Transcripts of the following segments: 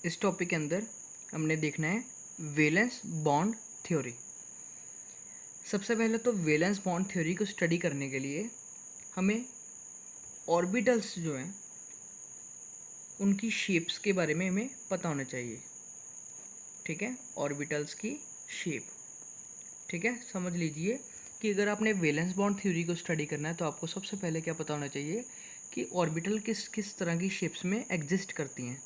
इस टॉपिक के अंदर हमने देखना है वैलेंस बॉन्ड थ्योरी। सबसे पहले तो वैलेंस बॉन्ड थ्योरी को स्टडी करने के लिए हमें ऑर्बिटल्स जो हैं उनकी शेप्स के बारे में हमें पता होना चाहिए। ठीक है, ऑर्बिटल्स की शेप। ठीक है, समझ लीजिए कि अगर आपने वैलेंस बॉन्ड थ्योरी को स्टडी करना है तो आपको सबसे पहले क्या पता होना चाहिए कि ऑर्बिटल किस किस तरह की शेप्स में एग्जिस्ट करती हैं।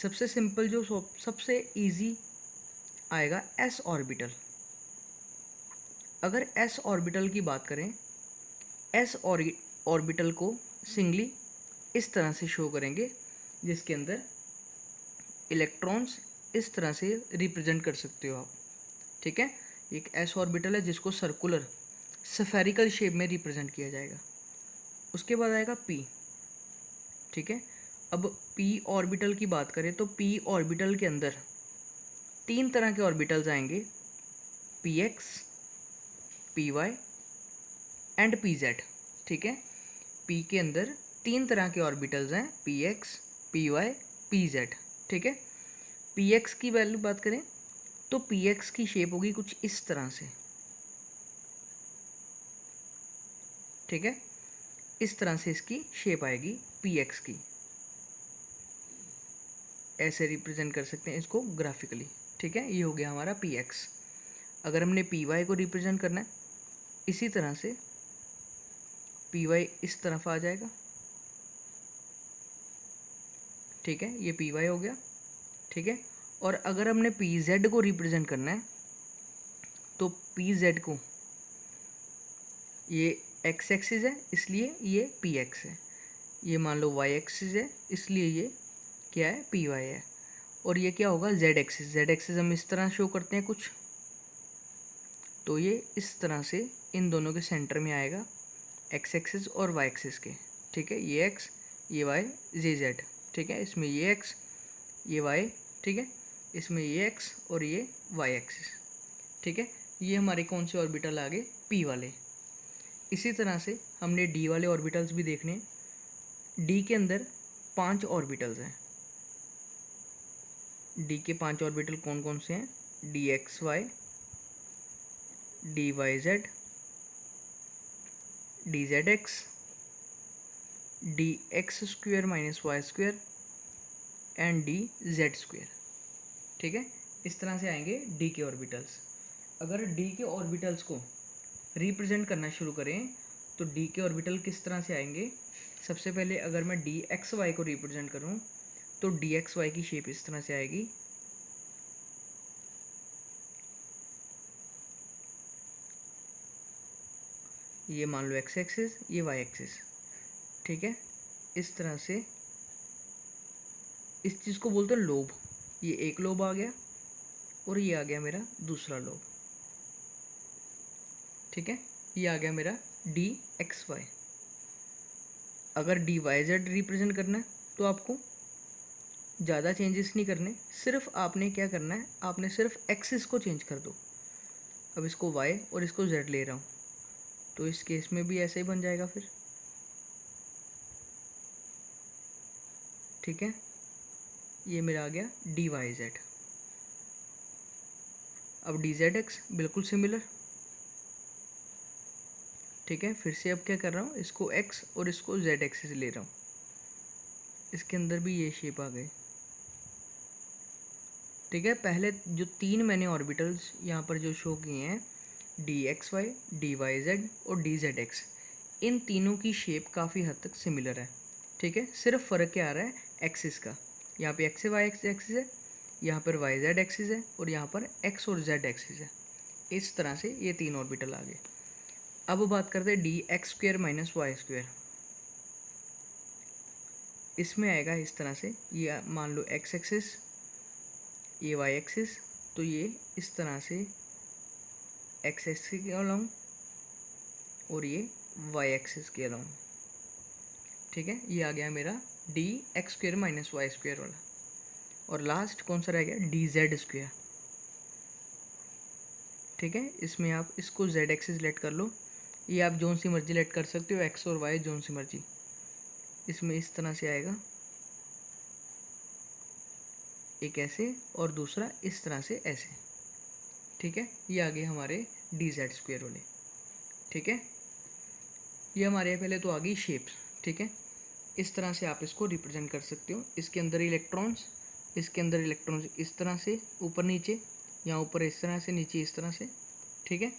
सबसे सिंपल जो सबसे इजी आएगा एस ऑर्बिटल। अगर एस ऑर्बिटल की बात करें, एस ऑर्बिटल को सिंगली इस तरह से शो करेंगे जिसके अंदर इलेक्ट्रॉन्स इस तरह से रिप्रेजेंट कर सकते हो आप। ठीक है, एक एस ऑर्बिटल है जिसको सर्कुलर स्फेरिकल शेप में रिप्रेजेंट किया जाएगा। उसके बाद आएगा पी। ठीक है, अब पी ऑर्बिटल की बात करें तो पी ऑर्बिटल के अंदर तीन तरह के ऑर्बिटल्स आएंगे, P X, P Y and P Z. ठीक है, पी के अंदर तीन तरह के ऑर्बिटल्स हैं, P X, P Y, P Z. ठीक है, पी एक्स की वैल्यू बात करें तो पी एक्स की शेप होगी कुछ इस तरह से। ठीक है, इस तरह से इसकी शेप आएगी पी एक्स की। ऐसे रिप्रेजेंट कर सकते हैं इसको ग्राफिकली। ठीक है, ये हो गया हमारा पी एक्स। अगर हमने पी वाई को रिप्रेजेंट करना है इसी तरह से, पी वाई इस तरफ आ जाएगा। ठीक है, ये पी वाई हो गया। ठीक है, और अगर हमने पी जेड को रिप्रेजेंट करना है तो पी जेड को, ये एक्स एक्सिस है इसलिए ये पी एक्स है, ये मान लो वाई एक्सिस है इसलिए ये क्या है, पी वाई है, और ये क्या होगा, जेड एक्सिस। जेड एक्सिस हम इस तरह शो करते हैं कुछ, तो ये इस तरह से इन दोनों के सेंटर में आएगा, एक्स एक्सिस और वाई एक्सिस के। ठीक है, ये एक्स, ये वाई, ये जेड। ठीक है, इसमें ये एक्स, ये वाई। ठीक है, इसमें ये एक्स और ये वाई एक्सिस। ठीक है, ये हमारे कौन से ऑर्बिटल आ गए, पी वाले। इसी तरह से हमने डी वाले ऑर्बिटल्स भी देखने हैं। डी के अंदर 5 ऑर्बिटल्स हैं। डी के 5 ऑर्बिटल कौन कौन से हैं, D X Y, D Y Z, D Z X, D X square minus Y square and D Z square. ठीक है, इस तरह से आएंगे डी के ऑर्बिटल्स। अगर डी के ऑर्बिटल्स को रिप्रेजेंट करना शुरू करें तो डी के ऑर्बिटल किस तरह से आएंगे। सबसे पहले अगर मैं डी एक्स वाई को रिप्रेजेंट करूं तो डी एक्स वाई की शेप इस तरह से आएगी। ये मान लो एक्स एक्सिस, ये वाई एक्सिस। ठीक है, इस तरह से इस चीज़ को बोलते हैं लोब। ये एक लोब आ गया और ये आ गया मेरा दूसरा लोब। ठीक है, ये आ गया मेरा डी एक्स वाई। अगर डी वाई जेड रिप्रेजेंट करना है तो आपको ज़्यादा चेंजेस नहीं करने, सिर्फ आपने क्या करना है, आपने सिर्फ एक्सिस को चेंज कर दो। अब इसको वाई और इसको जेड ले रहा हूँ तो इस केस में भी ऐसे ही बन जाएगा फिर। ठीक है, ये मेरा आ गया डी वाई जेड। अब डी जेड एक्स बिल्कुल सिमिलर। ठीक है, फिर से अब क्या कर रहा हूँ, इसको एक्स और इसको जेड एक्सिस ले रहा हूँ, इसके अंदर भी ये शेप आ गई। ठीक है, पहले जो तीन मैंने ऑर्बिटल्स यहाँ पर जो शो किए हैं, D X Y, D Y Z और डी जेड एक्स, इन तीनों की शेप काफ़ी हद तक सिमिलर है। ठीक है, सिर्फ फ़र्क क्या आ रहा है, एक्सिस का। यहाँ पे एक्स वाई एक्सिस है, यहाँ पर वाई जेड एक्सिस है और यहाँ पर एक्स और जेड एक्सिस है। इस तरह से ये तीन ऑर्बिटल आ गए। अब बात करते हैं D X square minus Y square. इसमें आएगा इस तरह से, ये मान लो एक्स एक्सिस, ये वाई एक्सिस, तो ये इस तरह से एक्स एक्सिस के अलाउंग और ये वाई एक्सिस के अलाउंग। ठीक है, ये आ गया मेरा D X square minus Y square वाला। और लास्ट कौन सा रह गया, डी जेड स्क्वेयर। ठीक है, इसमें आप इसको जेड एक्सिस लेट कर लो, ये आप जोन सी मर्जी लेट कर सकते हो, एक्स और वाई जोन सी मर्जी। इसमें इस तरह से आएगा। एक ऐसे और दूसरा इस तरह से ऐसे, ठीक है। ये आ गए हमारे dz² वाले, ठीक है। ये हमारे पहले तो आ गई शेप्स, ठीक है। इस तरह से आप इसको रिप्रेजेंट कर सकते हो। इसके अंदर इलेक्ट्रॉन्स, इसके अंदर इलेक्ट्रॉन्स इस तरह से ऊपर नीचे, यहाँ ऊपर इस तरह से, नीचे इस तरह से, ठीक है।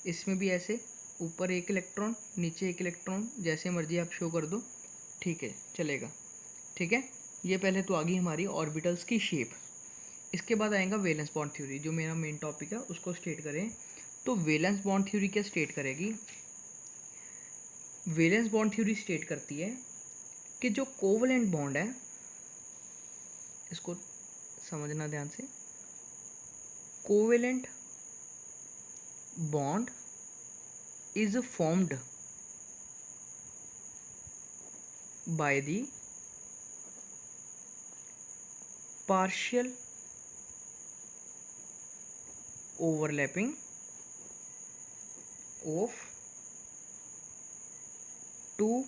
इसमें भी ऐसे ऊपर एक इलेक्ट्रॉन नीचे एक इलेक्ट्रॉन, जैसे मर्जी आप शो कर दो, ठीक है, चलेगा, ठीक है। ये पहले तो आ गई हमारी ऑर्बिटल्स की शेप। इसके बाद आएगा वैलेंस बॉन्ड थ्योरी, जो मेरा मेन टॉपिक है, उसको स्टेट करें। तो वैलेंस बॉन्ड थ्योरी क्या स्टेट करेगी? वैलेंस बॉन्ड थ्योरी स्टेट करती है कि जो कोवलेंट बॉन्ड है, इसको समझना ध्यान से, covalent bond is formed by the partial overlapping of two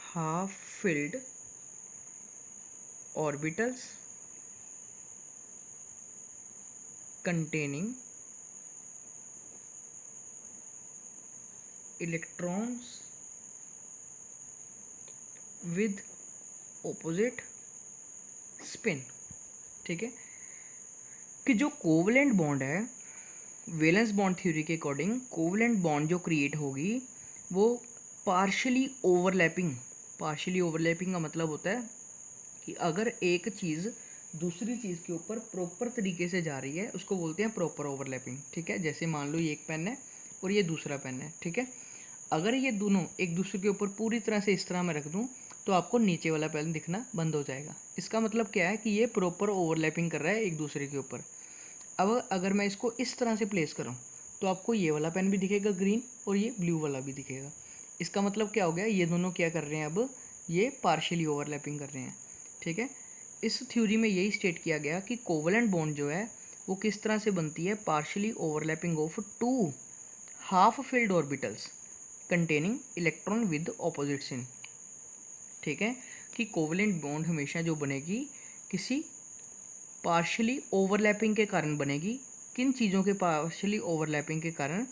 half filled orbitals containing electrons with opposite spin, ठीक है। कि जो कोवलेंट बॉन्ड है, वैलेंस बॉन्ड थ्योरी के अकॉर्डिंग कोवलेंट बॉन्ड जो क्रिएट होगी वो पार्शियली ओवरलैपिंग का मतलब होता है कि अगर एक चीज़ दूसरी चीज़ के ऊपर प्रॉपर तरीके से जा रही है, उसको बोलते हैं प्रॉपर ओवरलैपिंग, ठीक है। जैसे मान लो ये एक पेन है और ये दूसरा पेन है, ठीक है। अगर ये दोनों एक दूसरे के ऊपर पूरी तरह से इस तरह मैं रख दूं तो आपको नीचे वाला पेन दिखना बंद हो जाएगा। इसका मतलब क्या है कि ये प्रॉपर ओवरलैपिंग कर रहा है एक दूसरे के ऊपर। अब अगर मैं इसको इस तरह से प्लेस करूं तो आपको ये वाला पेन भी दिखेगा ग्रीन और ये ब्लू वाला भी दिखेगा। इसका मतलब क्या हो गया, ये दोनों क्या कर रहे हैं, अब ये पार्शियली ओवरलैपिंग कर रहे हैं, ठीक है। इस थ्योरी में यही स्टेट किया गया कि कोवलेंट बॉन्ड जो है वो किस तरह से बनती है, partially overlapping of two half filled orbitals containing electron with opposite spin, ठीक है। कि कोवलेंट बॉन्ड हमेशा जो बनेगी किसी पार्शियली ओवरलैपिंग के कारण बनेगी। किन चीज़ों के पार्शियली ओवरलैपिंग के कारण?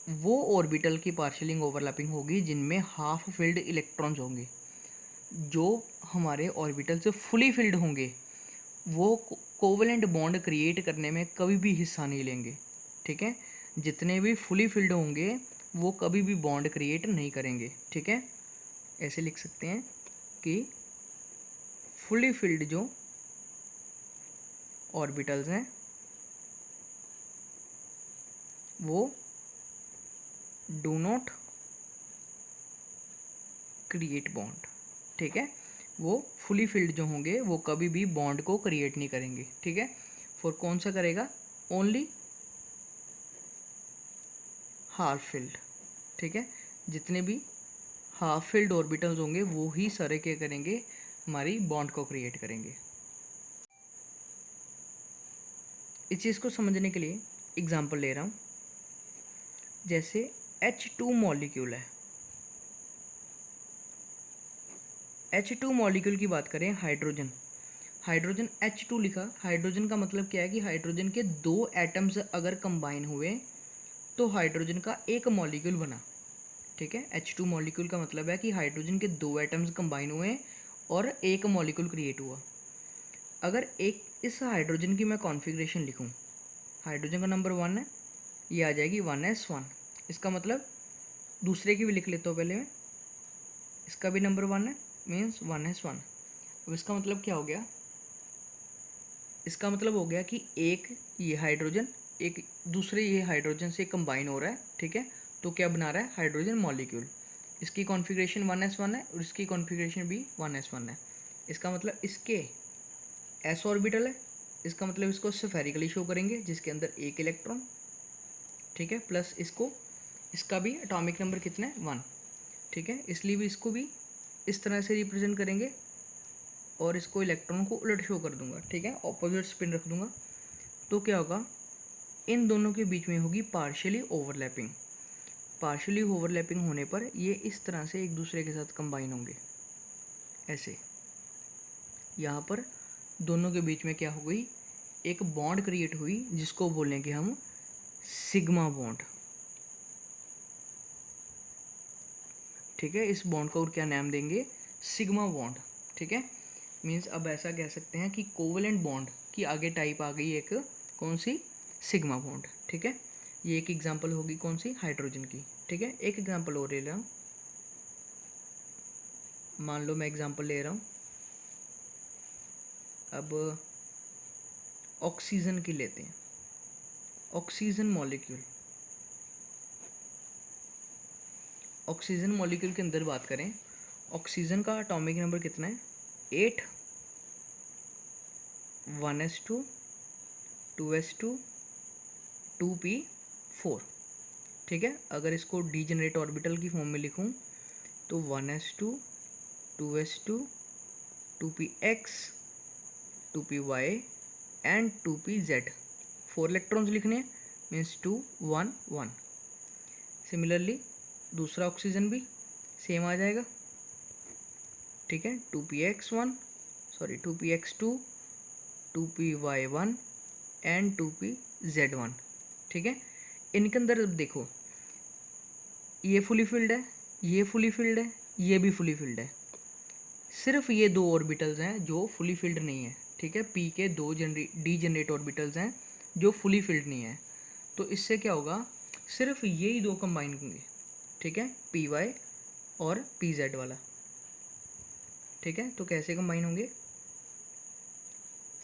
वो ऑर्बिटल की पार्शियली ओवरलैपिंग होगी जिनमें हाफ फिल्ड इलेक्ट्रॉन्स होंगे। जो हमारे ऑर्बिटल से फुली फिल्ड होंगे वो कोवलेंट बॉन्ड क्रिएट करने में कभी भी हिस्सा नहीं लेंगे, ठीक है। जितने भी फुली फिल्ड होंगे वो कभी भी बॉन्ड क्रिएट नहीं करेंगे, ठीक है। ऐसे लिख सकते हैं कि फुली फिल्ड जो ऑर्बिटल्स हैं वो डू नॉट क्रिएट बॉन्ड, ठीक है। वो फुली फिल्ड जो होंगे वो कभी भी बॉन्ड को क्रिएट नहीं करेंगे, ठीक है। फॉर कौन सा करेगा? ओनली हाफ फिल्ड, ठीक है। जितने भी हाफ फिल्ड ऑर्बिटल्स होंगे वो ही सारे क्या करेंगे, हमारी बॉन्ड को क्रिएट करेंगे। इस चीज़ को समझने के लिए एग्जांपल ले रहा हूँ। जैसे H2 मॉलिक्यूल है, H2 मॉलिक्यूल की बात करें, हाइड्रोजन, हाइड्रोजन H2 लिखा। हाइड्रोजन का मतलब क्या है कि हाइड्रोजन के दो एटम्स अगर कंबाइन हुए तो हाइड्रोजन का एक मॉलिक्यूल बना, ठीक है। H2 मॉलिक्यूल का मतलब है कि हाइड्रोजन के दो एटम्स कंबाइन हुए और एक मॉलिक्यूल क्रिएट हुआ। अगर एक इस हाइड्रोजन की मैं कॉन्फ़िगरेशन लिखूं, हाइड्रोजन का नंबर 1 है, ये आ जाएगी 1s1। इसका मतलब दूसरे की भी लिख लेता हूँ पहले मैं, इसका भी नंबर 1 है, मीन्स 1s1। अब इसका मतलब क्या हो गया? इसका मतलब हो गया कि एक ये हाइड्रोजन एक दूसरे ये हाइड्रोजन से कंबाइन हो रहा है, ठीक है। तो क्या बना रहा है? Hydrogen molecule. इसकी कॉन्फ़िगरेशन 1s1 है और इसकी कॉन्फ़िगरेशन भी 1s1 है। इसका मतलब इसके s ऑर्बिटल है, इसका मतलब इसको स्फेरिकली शो करेंगे जिसके अंदर एक इलेक्ट्रॉन, ठीक है, प्लस इसको इसका भी एटॉमिक नंबर कितना है? 1, ठीक है। इसलिए भी इसको भी इस तरह से रिप्रेजेंट करेंगे और इसको इलेक्ट्रॉन को उलट शो कर दूंगा, ठीक है, ऑपोजिट स्पिन रख दूंगा। तो क्या होगा? इन दोनों के बीच में होगी पार्शियली ओवरलैपिंग। पार्शियली ओवरलैपिंग होने पर ये इस तरह से एक दूसरे के साथ कंबाइन होंगे, ऐसे। यहाँ पर दोनों के बीच में क्या हो गई, एक बॉन्ड क्रिएट हुई जिसको बोलेंगे हम सिग्मा बॉन्ड। ठीक है, इस बॉन्ड को और क्या नाम देंगे, सिग्मा बॉन्ड। ठीक है, मीन्स अब ऐसा कह सकते हैं कि कोवेलेंट बॉन्ड की आगे टाइप आ गई एक, कौन सी, सिग्मा बॉन्ड। ठीक है, ये एक एग्जांपल होगी कौन सी, हाइड्रोजन की। ठीक है, एक एग्जांपल और ले रहा हूँ, मान लो मैं एग्जांपल ले रहा हूँ अब ऑक्सीजन की लेते हैं। ऑक्सीजन मॉलिक्यूल, ऑक्सीजन मॉलिक्यूल के अंदर बात करें, ऑक्सीजन का एटॉमिक नंबर कितना है, 8, 1s2, 2s2, 2p4। ठीक है, अगर इसको डीजेनरेट ऑर्बिटल की फॉर्म में लिखूं तो 1s2, 2s2, 2px, 2py and 2pz, 4 electrons लिखने हैं, मीन्स 2 1 1। सिमिलरली दूसरा ऑक्सीजन भी सेम आ जाएगा। ठीक है, 2px1, sorry 2px2, 2py1 and 2pz1। ठीक है, इनके अंदर अब देखो, ये फुली फिल्ड है, ये फुली फिल्ड है, ये भी फुली फिल्ड है। सिर्फ ये दो ऑर्बिटल्स हैं जो फुली फिल्ड नहीं है। ठीक है, पी के दो डीजेनरेट ऑर्बिटल्स हैं जो फुली फिल्ड नहीं है। तो इससे क्या होगा, सिर्फ ये ही दो कंबाइन होंगे। ठीक है, पी वाई और पी जेड वाला। ठीक है, तो कैसे कंबाइन होंगे,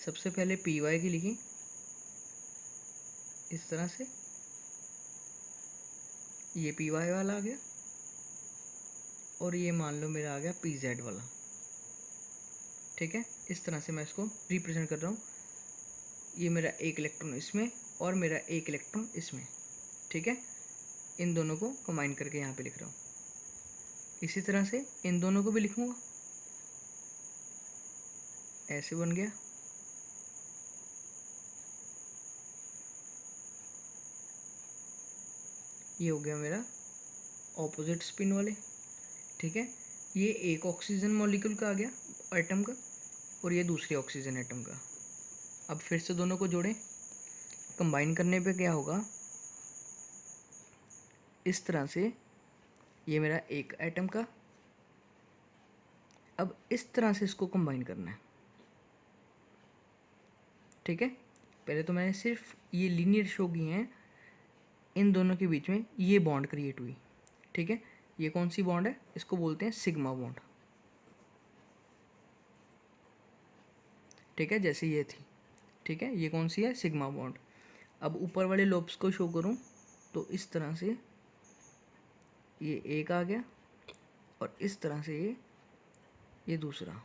सबसे पहले पी वाई की लिखी इस तरह से, ये पी वाई वाला आ गया और ये मान लो मेरा आ गया पी जेड वाला। ठीक है, इस तरह से मैं इसको रिप्रेजेंट कर रहा हूँ, ये मेरा एक इलेक्ट्रॉन इसमें और मेरा एक इलेक्ट्रॉन इसमें। ठीक है, इन दोनों को कंबाइन करके यहाँ पे लिख रहा हूँ। इसी तरह से इन दोनों को भी लिखूँगा, ऐसे बन गया। ये हो गया मेरा ऑपोजिट स्पिन वाले। ठीक है, ये एक ऑक्सीजन मॉलिक्यूल का आ गया एटम का और ये दूसरी ऑक्सीजन एटम का। अब फिर से दोनों को जोड़ें, कंबाइन करने पे क्या होगा, इस तरह से ये मेरा एक एटम का, अब इस तरह से इसको कंबाइन करना है। ठीक है, पहले तो मैंने सिर्फ ये लीनियर शो किए हैं, इन दोनों के बीच में ये बॉन्ड क्रिएट हुई। ठीक है, ये कौन सी बॉन्ड है, इसको बोलते हैं सिग्मा बॉन्ड। ठीक है, जैसे ये थी। ठीक है, ये कौन सी है, सिग्मा बॉन्ड। अब ऊपर वाले लोब्स को शो करूं तो इस तरह से ये एक आ गया और इस तरह से ये दूसरा,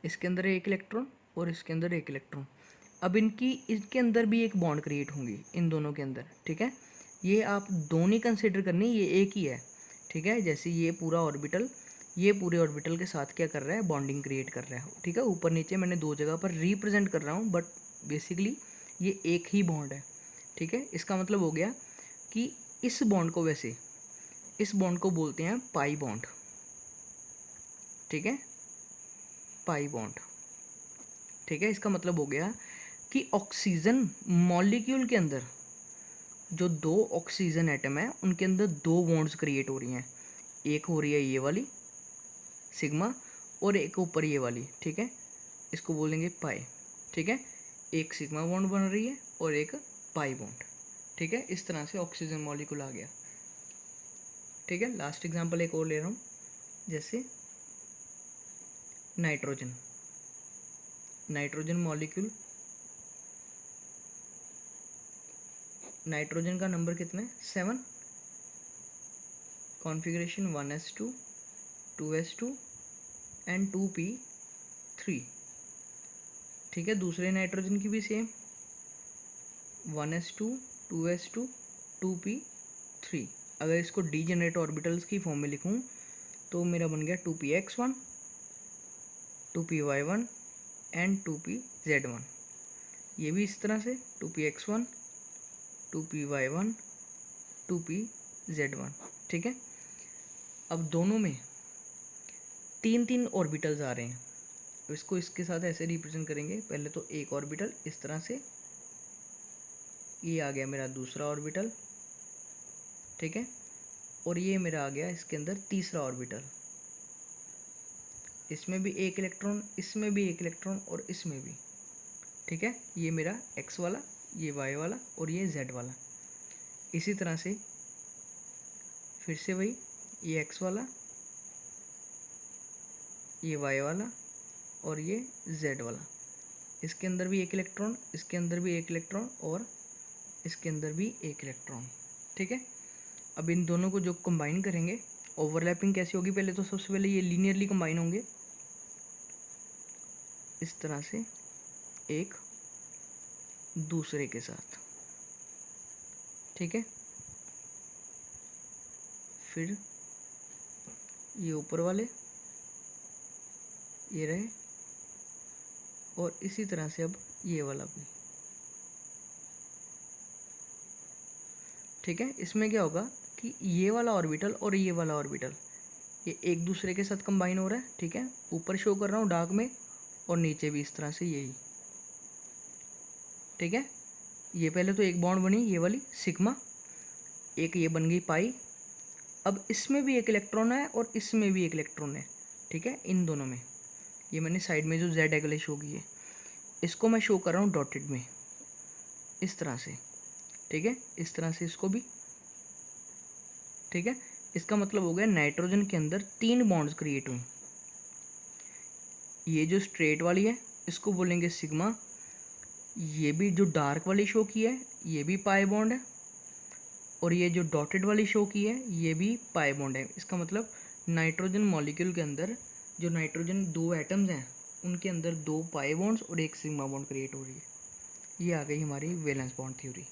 इसके अंदर एक इलेक्ट्रॉन और इसके अंदर एक इलेक्ट्रॉन। अब इनके अंदर भी एक बॉन्ड क्रिएट होंगी इन दोनों के अंदर। ठीक है, ये आप दोनों कंसिडर करनी, ये एक ही है। ठीक है, जैसे ये पूरा ऑर्बिटल, ये पूरे ऑर्बिटल के साथ क्या कर रहा है, बॉन्डिंग क्रिएट कर रहा है। ठीक है, ऊपर नीचे मैंने दो जगह पर रिप्रेजेंट कर रहा हूँ, बट बेसिकली ये एक ही बॉन्ड है। ठीक है, इसका मतलब हो गया कि इस बॉन्ड को, वैसे इस बॉन्ड को बोलते हैं पाई बॉन्ड। ठीक है, पाई बॉन्ड। ठीक है, इसका मतलब हो गया कि ऑक्सीजन मॉलिक्यूल के अंदर जो दो ऑक्सीजन एटम है उनके अंदर दो बॉन्ड्स क्रिएट हो रही हैं। एक हो रही है ये वाली सिग्मा और एक ऊपर ये वाली। ठीक है, इसको बोलेंगे पाई। ठीक है, एक सिग्मा बॉन्ड बन रही है और एक पाई बॉन्ड। ठीक है, इस तरह से ऑक्सीजन मॉलिक्यूल आ गया। ठीक है, लास्ट एग्जांपल एक और ले रहा हूँ, जैसे नाइट्रोजन। नाइट्रोजन मॉलिक्यूल, नाइट्रोजन का नंबर कितना है, 7, configuration 1s2, 2s2 and 2p3। ठीक है, दूसरे नाइट्रोजन की भी सेम 1s2, 2s2, 2p3। अगर इसको डीजेनरेट ऑर्बिटल्स की फॉर्म में लिखूं तो मेरा बन गया 2px1, 2py1 एंड 2pz1। ये भी इस तरह से 2px1, 2py1, 2pz1। ठीक है, अब दोनों में तीन तीन ऑर्बिटल्स आ रहे हैं। इसको इसके साथ ऐसे रिप्रेजेंट करेंगे, पहले तो एक ऑर्बिटल इस तरह से, ये आ गया मेरा दूसरा ऑर्बिटल, ठीक है, और ये मेरा आ गया इसके अंदर तीसरा ऑर्बिटल, इसमें भी एक इलेक्ट्रॉन, इसमें भी एक इलेक्ट्रॉन और इसमें भी, ठीक है। ये मेरा एक्स वाला, ये वाई वाला और ये जेड वाला। इसी तरह से फिर से वही, ये एक्स वाला, ये वाई वाला और ये जेड वाला। इसके अंदर भी एक इलेक्ट्रॉन, इसके अंदर भी एक इलेक्ट्रॉन और इसके अंदर भी एक इलेक्ट्रॉन, ठीक है। अब इन दोनों को जो कंबाइन करेंगे, ओवरलैपिंग कैसी होगी, पहले तो सबसे पहले ये लीनियरली कंबाइन होंगे इस तरह से एक दूसरे के साथ, ठीक है। फिर ये ऊपर वाले ये रहे और इसी तरह से अब ये वाला भी, ठीक है। इसमें क्या होगा कि ये वाला ऑर्बिटल और ये वाला ऑर्बिटल ये एक दूसरे के साथ कंबाइन हो रहा है, ठीक है। ऊपर शो कर रहा हूँ डार्क में और नीचे भी इस तरह से यही, ठीक है। ये पहले तो एक बॉन्ड बनी ये वाली सिग्मा, एक ये बन गई पाई। अब इसमें भी एक इलेक्ट्रॉन है और इसमें भी एक इलेक्ट्रॉन है, ठीक है। इन दोनों में ये मैंने साइड में जो जेड एंगल शो की है, इसको मैं शो कर रहा हूँ डॉटेड में इस तरह से, ठीक है। इस तरह से इसको भी, ठीक है। इसका मतलब हो गया नाइट्रोजन के अंदर 3 बॉन्ड्स क्रिएट हुए। ये जो स्ट्रेट वाली है इसको बोलेंगे सिग्मा, ये भी जो डार्क वाली शो की है ये भी पाई बॉन्ड है, और ये जो डॉटेड वाली शो की है ये भी पाई बॉन्ड है। इसका मतलब नाइट्रोजन मॉलिक्यूल के अंदर जो नाइट्रोजन 2 एटम्स हैं उनके अंदर 2 पाई बॉन्ड्स और एक सिग्मा बॉन्ड क्रिएट हो रही है। ये आ गई हमारी वैलेंस बॉन्ड थ्योरी।